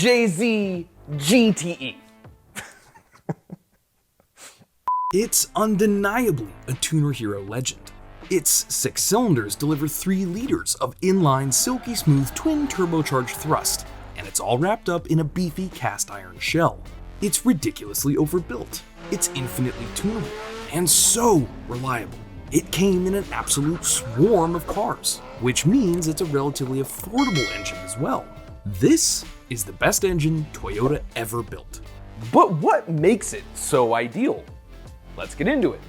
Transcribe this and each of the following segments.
JZ GTE. It's undeniably a tuner hero legend. Its 6 cylinders deliver 3 liters of inline silky smooth twin turbocharged thrust, and it's all wrapped up in a beefy cast iron shell. It's ridiculously overbuilt, it's infinitely tunable, and so reliable. It came in an absolute swarm of cars, which means it's a relatively affordable engine as well. This is the best engine Toyota ever built. But what makes it so ideal? Let's get into it.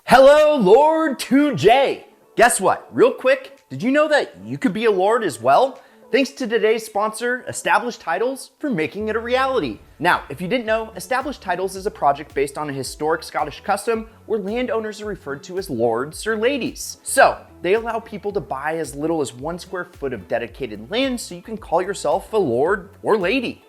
Hello, Lord 2J. Guess what? Real quick, did you know that you could be a Lord as well? Thanks to today's sponsor, Established Titles, for making it a reality. Now, if you didn't know, Established Titles is a project based on a historic Scottish custom where landowners are referred to as lords or ladies. So, they allow people to buy as little as 1 square foot of dedicated land so you can call yourself a lord or lady.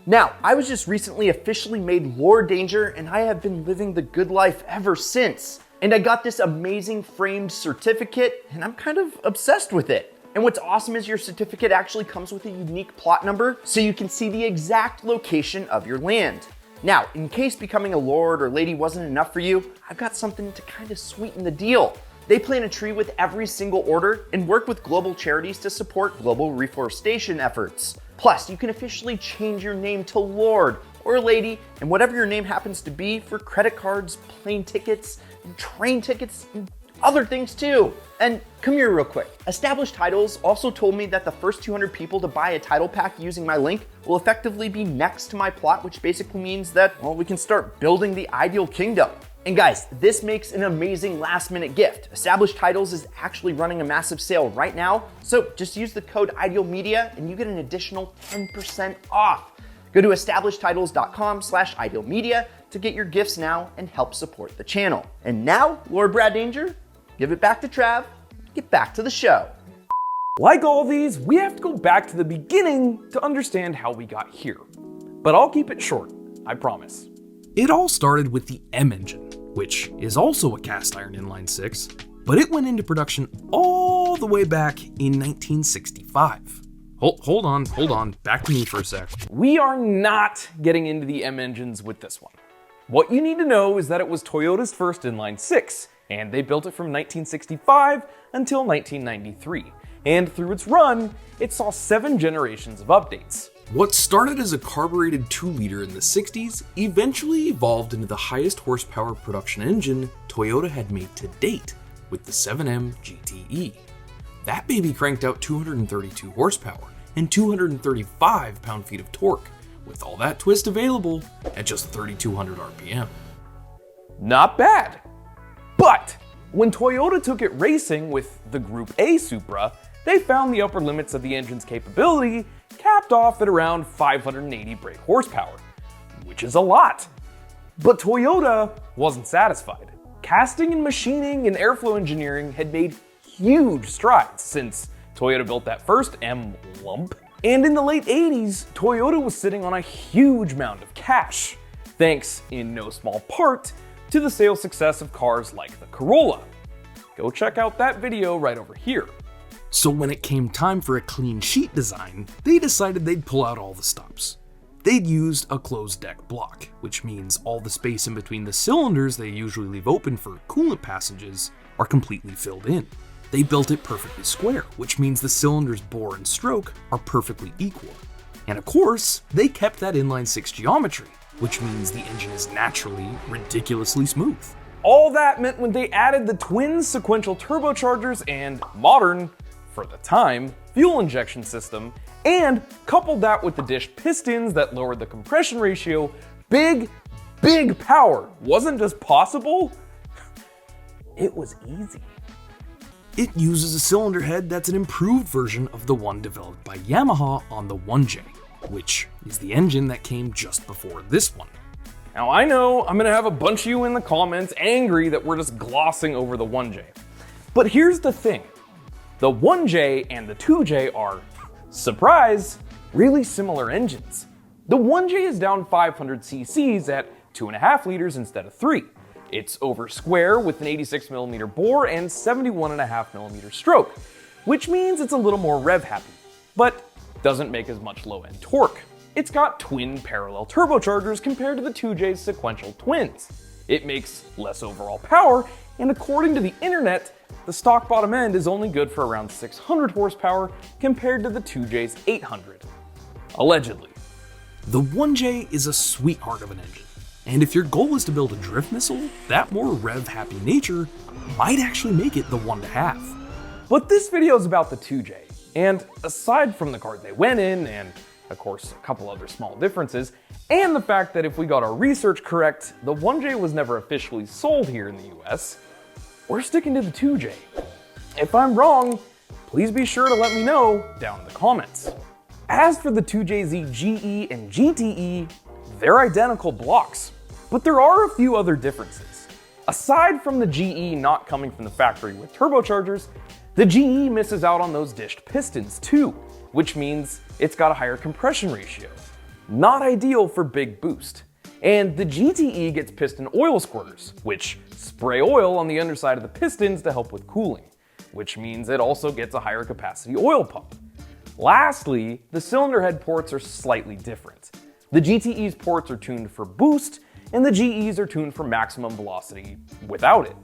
Now, I was just recently officially made Lord Danger, and I have been living the good life ever since. And I got this amazing framed certificate, and I'm kind of obsessed with it. And what's awesome is your certificate actually comes with a unique plot number so you can see the exact location of your land. Now, in case becoming a lord or lady wasn't enough for you, I've got something to kind of sweeten the deal. They plant a tree with every single order and work with global charities to support global reforestation efforts. Plus, you can officially change your name to Lord or Lady and whatever your name happens to be for credit cards, plane tickets, and train tickets, and other things too. And come here real quick. Established Titles also told me that the first 200 people to buy a title pack using my link will effectively be next to my plot, which basically means that, well, we can start building the ideal kingdom. And guys, this makes an amazing last minute gift. Established Titles is actually running a massive sale right now, so just use the code IdealMedia and you get an additional 10% off. Go to establishedtitles.com/idealmedia to get your gifts now and help support the channel. And now, Lord Brad Danger, give it back to Trav, get back to the show. Like all these, we have to go back to the beginning to understand how we got here. But I'll keep it short, I promise. It all started with the M engine, which is also a cast iron inline 6, but it went into production all the way back in 1965. Hold on, back to me for a sec. We are not getting into the M engines with this one. What you need to know is that it was Toyota's first inline 6, and they built it from 1965 until 1993. And through its run, it saw 7 generations of updates. What started as a carbureted 2-liter in the 60s eventually evolved into the highest horsepower production engine Toyota had made to date with the 7M GTE. That baby cranked out 232 horsepower and 235 pound-feet of torque, with all that twist available at just 3,200 RPM. Not bad. But when Toyota took it racing with the Group A Supra, they found the upper limits of the engine's capability capped off at around 580 brake horsepower, which is a lot. But Toyota wasn't satisfied. Casting and machining and airflow engineering had made huge strides since Toyota built that first M lump. And in the late 80s, Toyota was sitting on a huge mound of cash, thanks in no small part to the sales success of cars like the Corolla. Go check out that video right over here. So when it came time for a clean sheet design, they decided they'd pull out all the stops. They'd used a closed deck block, which means all the space in between the cylinders they usually leave open for coolant passages are completely filled in. They built it perfectly square, which means the cylinders' bore and stroke are perfectly equal. And of course, they kept that inline 6 geometry, which means the engine is naturally ridiculously smooth. All that meant when they added the twin sequential turbochargers and modern, for the time, fuel injection system, and coupled that with the dish pistons that lowered the compression ratio, big power wasn't just possible, it was easy. It uses a cylinder head that's an improved version of the one developed by Yamaha on the 1J, which is the engine that came just before this one. Now I know I'm gonna have a bunch of you in the comments angry that we're just glossing over the 1J. But here's the thing. The 1J and the 2J are, surprise, really similar engines. The 1J is down 500 cc's at 2.5 liters instead of 3. It's over square with an 86mm bore and 71.5mm stroke, which means it's a little more rev happy, but doesn't make as much low-end torque. It's got twin parallel turbochargers compared to the 2J's sequential twins. It makes less overall power, and according to the internet, the stock bottom end is only good for around 600 horsepower compared to the 2J's 800. Allegedly. The 1J is a sweetheart of an engine, and if your goal is to build a drift missile, that more rev-happy nature might actually make it the one to have. But this video is about the 2J, and aside from the car they went in, and of course a couple other small differences, and the fact that if we got our research correct, the 1J was never officially sold here in the US, we're sticking to the 2J. If I'm wrong, please be sure to let me know down in the comments. As for the 2JZ GE and GTE, they're identical blocks, but there are a few other differences. Aside from the GE not coming from the factory with turbochargers, the GE misses out on those dished pistons too, which means it's got a higher compression ratio. Not ideal for big boost. And the GTE gets piston oil squirters, which spray oil on the underside of the pistons to help with cooling, which means it also gets a higher capacity oil pump. Lastly, the cylinder head ports are slightly different. The GTE's ports are tuned for boost, and the GE's are tuned for maximum velocity without it.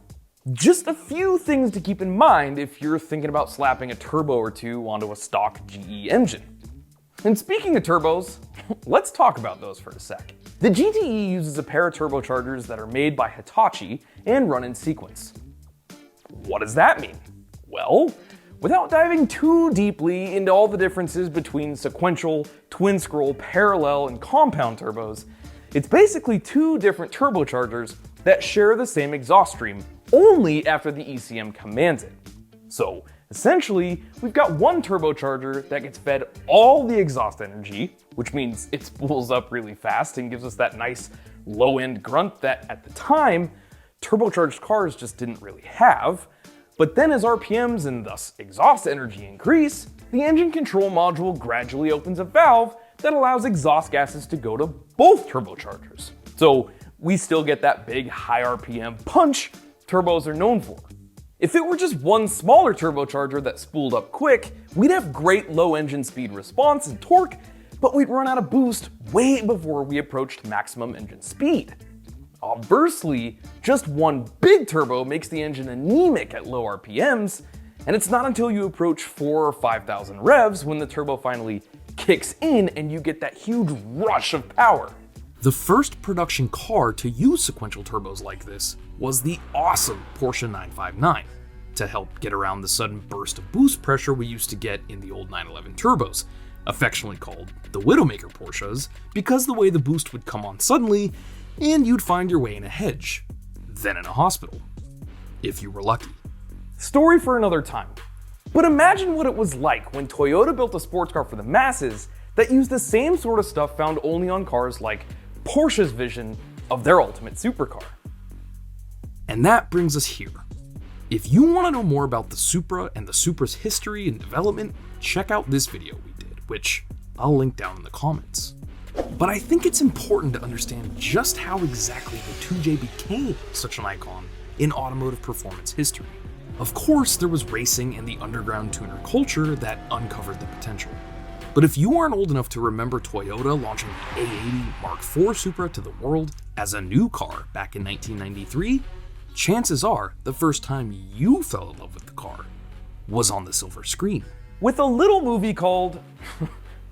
Just a few things to keep in mind if you're thinking about slapping a turbo or two onto a stock GE engine. And speaking of turbos, let's talk about those for a sec. The GTE uses a pair of turbochargers that are made by Hitachi and run in sequence. What does that mean? Well, without diving too deeply into all the differences between sequential, twin scroll, parallel, and compound turbos, it's basically two different turbochargers that share the same exhaust stream only after the ECM commands it. So essentially, we've got one turbocharger that gets fed all the exhaust energy, which means it spools up really fast and gives us that nice low-end grunt that at the time, turbocharged cars just didn't really have. But then as RPMs and thus exhaust energy increase, the engine control module gradually opens a valve that allows exhaust gases to go to both turbochargers. So we still get that big high RPM punch turbos are known for. If it were just one smaller turbocharger that spooled up quick, we'd have great low engine speed response and torque, but we'd run out of boost way before we approached maximum engine speed. Conversely, just one big turbo makes the engine anemic at low RPMs, and it's not until you approach 4,000 or 5,000 revs when the turbo finally kicks in and you get that huge rush of power. The first production car to use sequential turbos like this was the awesome Porsche 959, to help get around the sudden burst of boost pressure we used to get in the old 911 turbos, affectionately called the Widowmaker Porsches, because the way the boost would come on suddenly, and you'd find your way in a hedge, then in a hospital, if you were lucky. Story for another time. But imagine what it was like when Toyota built a sports car for the masses that used the same sort of stuff found only on cars like Porsche's vision of their ultimate supercar. And that brings us here. If you want to know more about the Supra and the Supra's history and development, check out this video we did, which I'll link down in the comments. But I think it's important to understand just how exactly the 2J became such an icon in automotive performance history. Of course, there was racing and the underground tuner culture that uncovered the potential. But if you aren't old enough to remember Toyota launching the A80 Mark IV Supra to the world as a new car back in 1993, chances are the first time you fell in love with the car was on the silver screen. With a little movie called,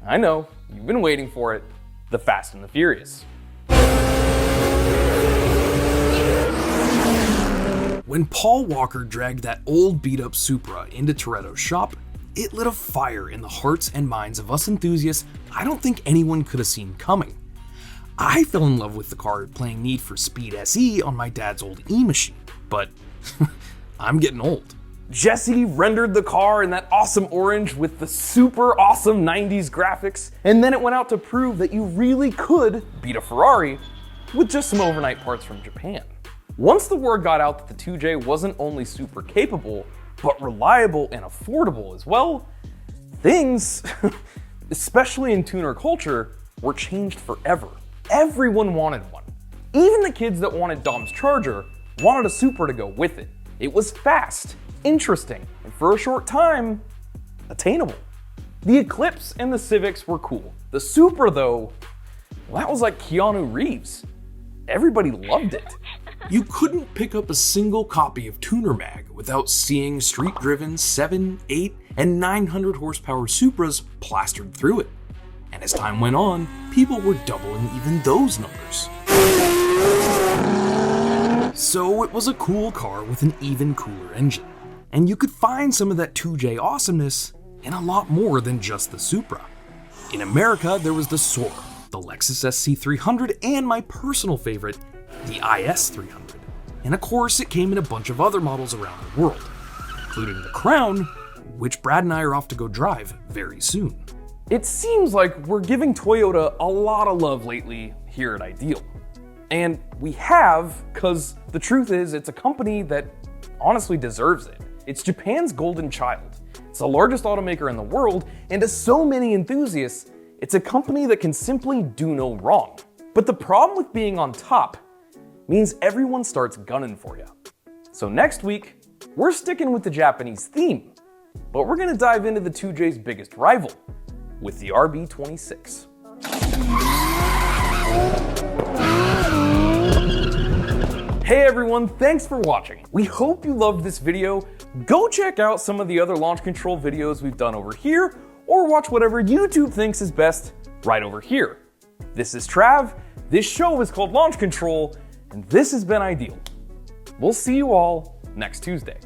I know, you've been waiting for it, The Fast and the Furious. When Paul Walker dragged that old beat-up Supra into Toretto's shop, it lit a fire in the hearts and minds of us enthusiasts I don't think anyone could have seen coming. I fell in love with the car playing Need for Speed SE on my dad's old E-machine, but I'm getting old. Jesse rendered the car in that awesome orange with the super awesome 90s graphics, and then it went out to prove that you really could beat a Ferrari with just some overnight parts from Japan. Once the word got out that the 2J wasn't only super capable, but reliable and affordable as well, things, especially in tuner culture, were changed forever. Everyone wanted one. Even the kids that wanted Dom's Charger wanted a Supra to go with it. It was fast, interesting, and for a short time, attainable. The Eclipse and the Civics were cool. The Supra though, well, that was like Keanu Reeves. Everybody loved it. You couldn't pick up a single copy of Tuner Mag without seeing street-driven 7, 8, and 900 horsepower Supras plastered through it. And as time went on, people were doubling even those numbers. So it was a cool car with an even cooler engine. And you could find some of that 2J awesomeness in a lot more than just the Supra. In America, there was the Soarer, the Lexus Sc300, and my personal favorite, the IS300. And of course, it came in a bunch of other models around the world, including the Crown, which Brad and I are off to go drive very soon. It seems like we're giving Toyota a lot of love lately here at Ideal. And we have, because the truth is, it's a company that honestly deserves it. It's Japan's golden child. It's the largest automaker in the world, and to so many enthusiasts, it's a company that can simply do no wrong. But the problem with being on top means everyone starts gunning for you. So next week, we're sticking with the Japanese theme, but we're gonna dive into the 2J's biggest rival with the RB26. Hey everyone, thanks for watching. We hope you loved this video. Go check out some of the other launch control videos we've done over here, or watch whatever YouTube thinks is best right over here. This is Trav, this show is called Launch Control, and this has been Ideal. We'll see you all next Tuesday.